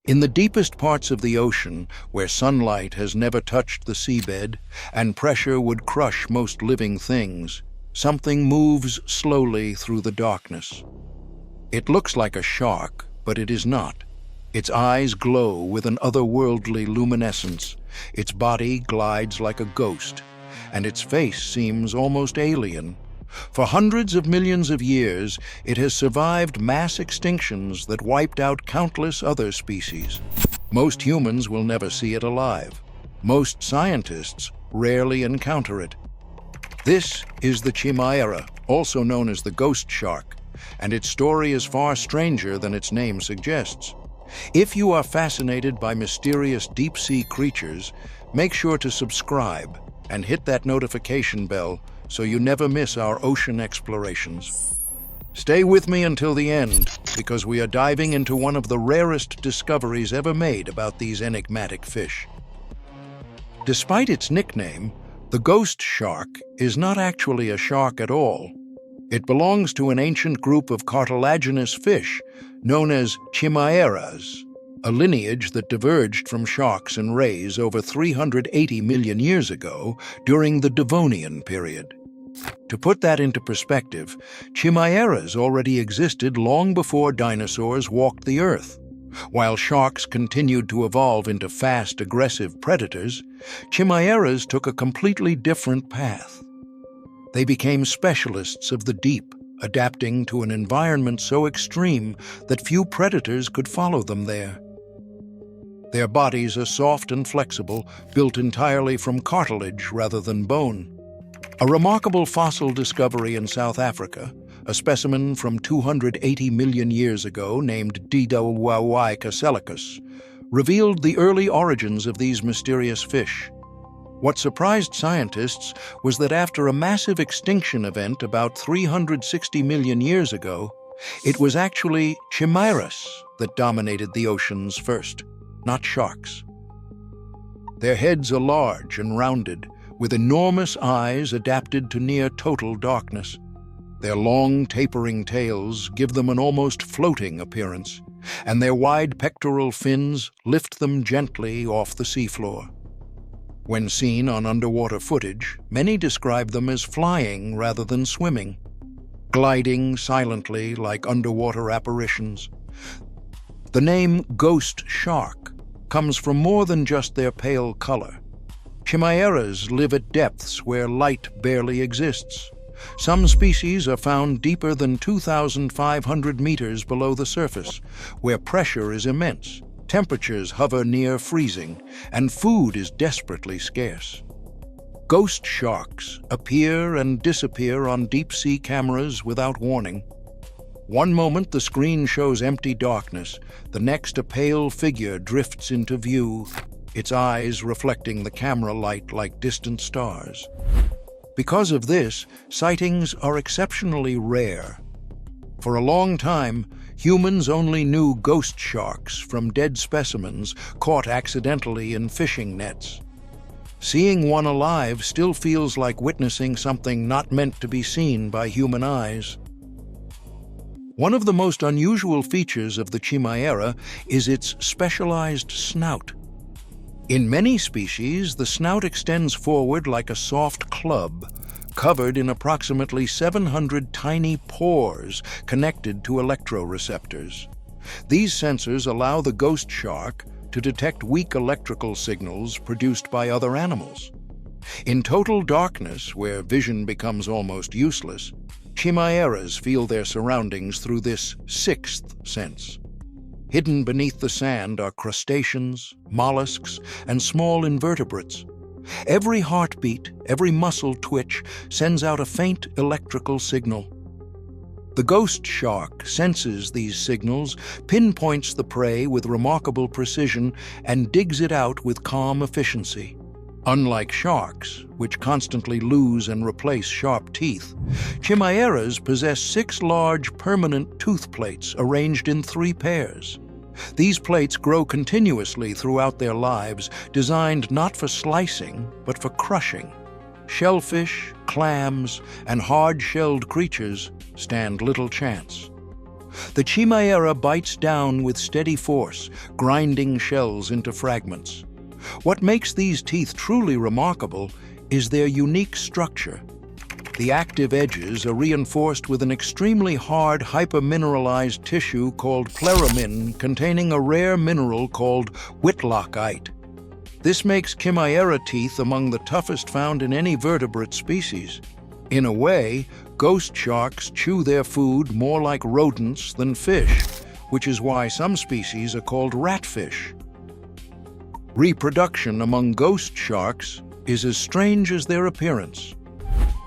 In the deepest parts of the ocean, where sunlight has never touched the seabed and pressure would crush most living things, something moves slowly through the darkness. It looks like a shark, but it is not. Its eyes glow with an otherworldly luminescence, its body glides like a ghost, and its face seems almost alien. For hundreds of millions of years, it has survived mass extinctions that wiped out countless other species. Most humans will never see it alive. Most scientists rarely encounter it. This is the Chimaera, also known as the ghost shark, and its story is far stranger than its name suggests. If you are fascinated by mysterious deep-sea creatures, make sure to subscribe and hit that notification bell so you never miss our ocean explorations. Stay with me until the end, because we are diving into one of the rarest discoveries ever made about these enigmatic fish. Despite its nickname, the ghost shark is not actually a shark at all. It belongs to an ancient group of cartilaginous fish known as chimaeras, a lineage that diverged from sharks and rays over 380 million years ago during the Devonian period. To put that into perspective, chimaeras already existed long before dinosaurs walked the earth. While sharks continued to evolve into fast, aggressive predators, chimaeras took a completely different path. They became specialists of the deep, adapting to an environment so extreme that few predators could follow them there. Their bodies are soft and flexible, built entirely from cartilage rather than bone. A remarkable fossil discovery in South Africa, a specimen from 280 million years ago named Didowawai, revealed the early origins of these mysterious fish. What surprised scientists was that after a massive extinction event about 360 million years ago, it was actually chimaeras that dominated the oceans first, not sharks. Their heads are large and rounded, with enormous eyes adapted to near-total darkness. Their long, tapering tails give them an almost floating appearance, and their wide pectoral fins lift them gently off the seafloor. When seen on underwater footage, many describe them as flying rather than swimming, gliding silently like underwater apparitions. The name ghost shark comes from more than just their pale color. Chimaeras live at depths where light barely exists. Some species are found deeper than 2,500 meters below the surface, where pressure is immense. Temperatures hover near freezing, and food is desperately scarce. Ghost sharks appear and disappear on deep-sea cameras without warning. One moment the screen shows empty darkness, the next a pale figure drifts into view, its eyes reflecting the camera light like distant stars. Because of this, sightings are exceptionally rare. For a long time, humans only knew ghost sharks from dead specimens caught accidentally in fishing nets. Seeing one alive still feels like witnessing something not meant to be seen by human eyes. One of the most unusual features of the chimaera is its specialized snout. In many species, the snout extends forward like a soft club, covered in approximately 700 tiny pores connected to electroreceptors. These sensors allow the ghost shark to detect weak electrical signals produced by other animals. In total darkness, where vision becomes almost useless, chimaeras feel their surroundings through this sixth sense. Hidden beneath the sand are crustaceans, mollusks, and small invertebrates. Every heartbeat, every muscle twitch sends out a faint electrical signal. The ghost shark senses these signals, pinpoints the prey with remarkable precision, and digs it out with calm efficiency. Unlike sharks, which constantly lose and replace sharp teeth, chimaeras possess 6 large permanent tooth plates arranged in 3 pairs. These plates grow continuously throughout their lives, designed not for slicing, but for crushing. Shellfish, clams, and hard-shelled creatures stand little chance. The chimaera bites down with steady force, grinding shells into fragments. What makes these teeth truly remarkable is their unique structure. The active edges are reinforced with an extremely hard hypermineralized tissue called pleramin containing a rare mineral called whitlockite. This makes chimaera teeth among the toughest found in any vertebrate species. In a way, ghost sharks chew their food more like rodents than fish, which is why some species are called ratfish. Reproduction among ghost sharks is as strange as their appearance.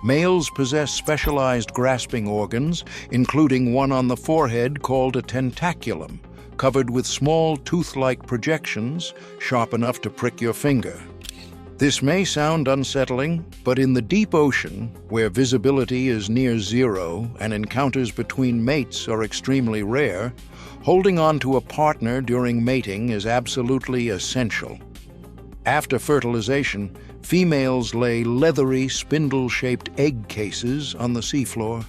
Males possess specialized grasping organs, including one on the forehead called a tentaculum, covered with small tooth-like projections, sharp enough to prick your finger. This may sound unsettling, but in the deep ocean, where visibility is near zero and encounters between mates are extremely rare, holding on to a partner during mating is absolutely essential. After fertilization, females lay leathery, spindle-shaped egg cases on the seafloor.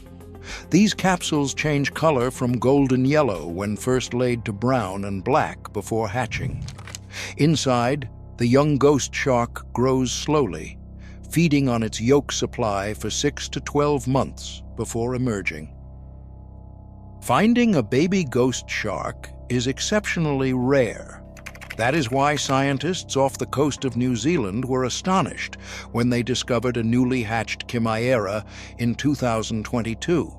These capsules change color from golden yellow when first laid to brown and black before hatching. Inside, the young ghost shark grows slowly, feeding on its yolk supply for 6 to 12 months before emerging. Finding a baby ghost shark is exceptionally rare. That is why scientists off the coast of New Zealand were astonished when they discovered a newly hatched chimaera in 2022.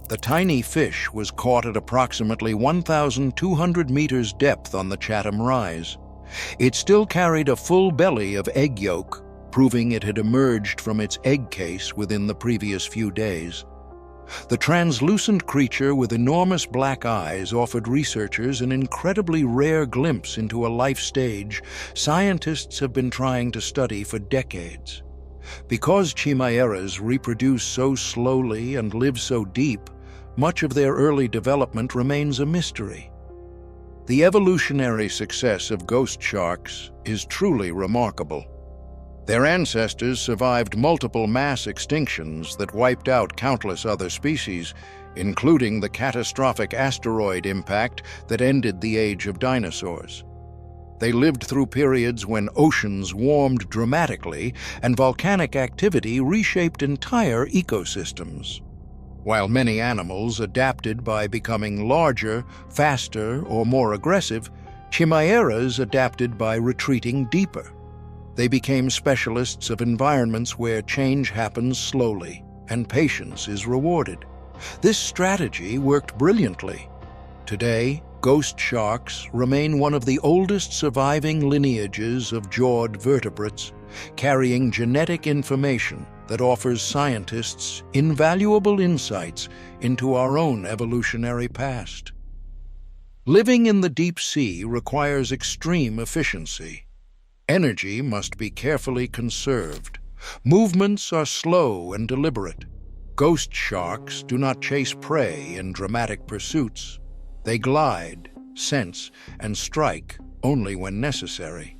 The tiny fish was caught at approximately 1,200 meters depth on the Chatham Rise. It still carried a full belly of egg yolk, proving it had emerged from its egg case within the previous few days. The translucent creature with enormous black eyes offered researchers an incredibly rare glimpse into a life stage scientists have been trying to study for decades. Because chimaeras reproduce so slowly and live so deep, much of their early development remains a mystery. The evolutionary success of ghost sharks is truly remarkable. Their ancestors survived multiple mass extinctions that wiped out countless other species, including the catastrophic asteroid impact that ended the age of dinosaurs. They lived through periods when oceans warmed dramatically and volcanic activity reshaped entire ecosystems. While many animals adapted by becoming larger, faster, or more aggressive, chimaeras adapted by retreating deeper. They became specialists of environments where change happens slowly and patience is rewarded. This strategy worked brilliantly. Today, ghost sharks remain one of the oldest surviving lineages of jawed vertebrates, carrying genetic information that offers scientists invaluable insights into our own evolutionary past. Living in the deep sea requires extreme efficiency. Energy must be carefully conserved. Movements are slow and deliberate. Ghost sharks do not chase prey in dramatic pursuits. They glide, sense, and strike only when necessary.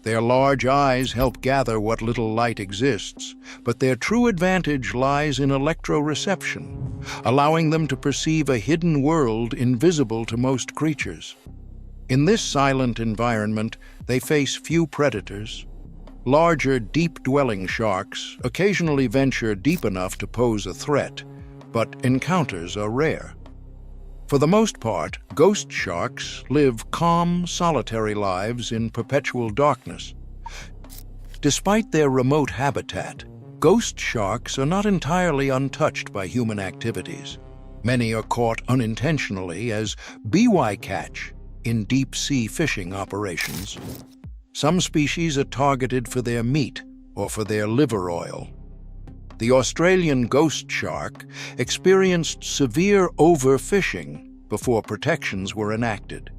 Their large eyes help gather what little light exists, but their true advantage lies in electroreception, allowing them to perceive a hidden world invisible to most creatures. In this silent environment, they face few predators. Larger, deep-dwelling sharks occasionally venture deep enough to pose a threat, but encounters are rare. For the most part, ghost sharks live calm, solitary lives in perpetual darkness. Despite their remote habitat, ghost sharks are not entirely untouched by human activities. Many are caught unintentionally as bycatch in deep-sea fishing operations. Some species are targeted for their meat or for their liver oil. The Australian ghost shark experienced severe overfishing before protections were enacted.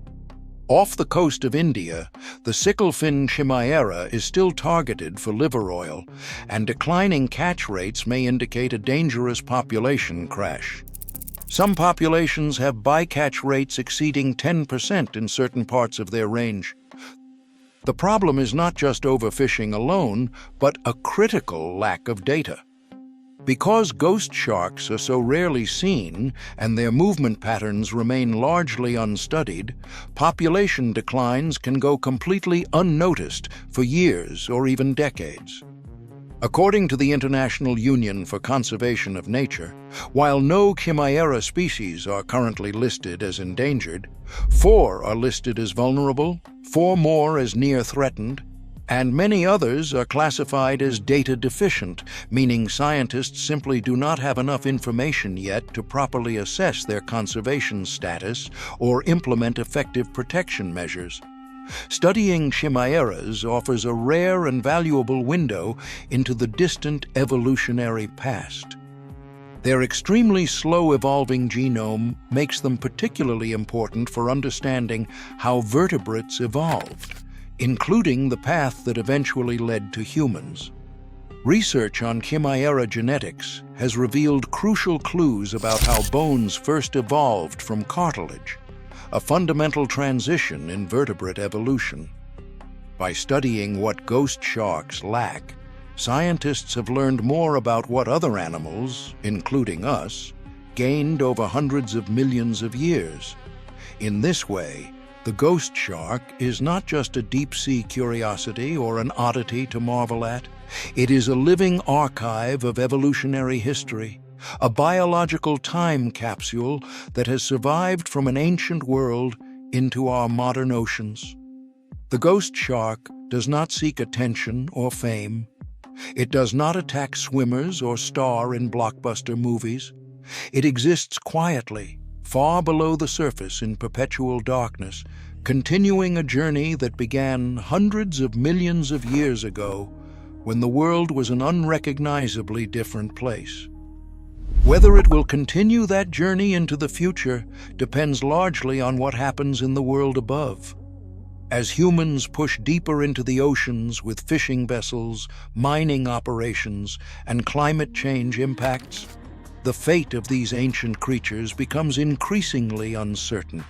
Off the coast of India, the sickle-fin chimaera is still targeted for liver oil, and declining catch rates may indicate a dangerous population crash. Some populations have bycatch rates exceeding 10% in certain parts of their range. The problem is not just overfishing alone, but a critical lack of data. Because ghost sharks are so rarely seen and their movement patterns remain largely unstudied, population declines can go completely unnoticed for years or even decades. According to the International Union for Conservation of Nature, while no chimaera species are currently listed as endangered, 4 are listed as vulnerable, 4 more as near threatened, and many others are classified as data deficient, meaning scientists simply do not have enough information yet to properly assess their conservation status or implement effective protection measures. Studying chimaeras offers a rare and valuable window into the distant evolutionary past. Their extremely slow-evolving genome makes them particularly important for understanding how vertebrates evolved, including the path that eventually led to humans. Research on chimaera genetics has revealed crucial clues about how bones first evolved from cartilage, a fundamental transition in vertebrate evolution. By studying what ghost sharks lack, scientists have learned more about what other animals, including us, gained over hundreds of millions of years. In this way, the ghost shark is not just a deep-sea curiosity or an oddity to marvel at. It is a living archive of evolutionary history, a biological time capsule that has survived from an ancient world into our modern oceans. The ghost shark does not seek attention or fame. It does not attack swimmers or star in blockbuster movies. It exists quietly, far below the surface in perpetual darkness, continuing a journey that began hundreds of millions of years ago when the world was an unrecognizably different place. Whether it will continue that journey into the future depends largely on what happens in the world above. As humans push deeper into the oceans with fishing vessels, mining operations, and climate change impacts, the fate of these ancient creatures becomes increasingly uncertain.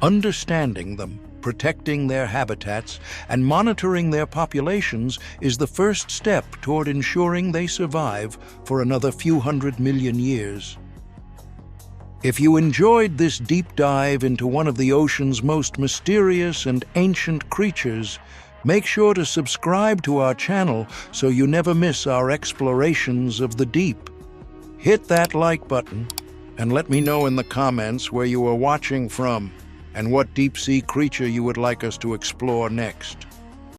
Understanding them, protecting their habitats, and monitoring their populations is the first step toward ensuring they survive for another few 100 million years. If you enjoyed this deep dive into one of the ocean's most mysterious and ancient creatures, make sure to subscribe to our channel so you never miss our explorations of the deep. Hit that like button and let me know in the comments where you are watching from and what deep-sea creature you would like us to explore next.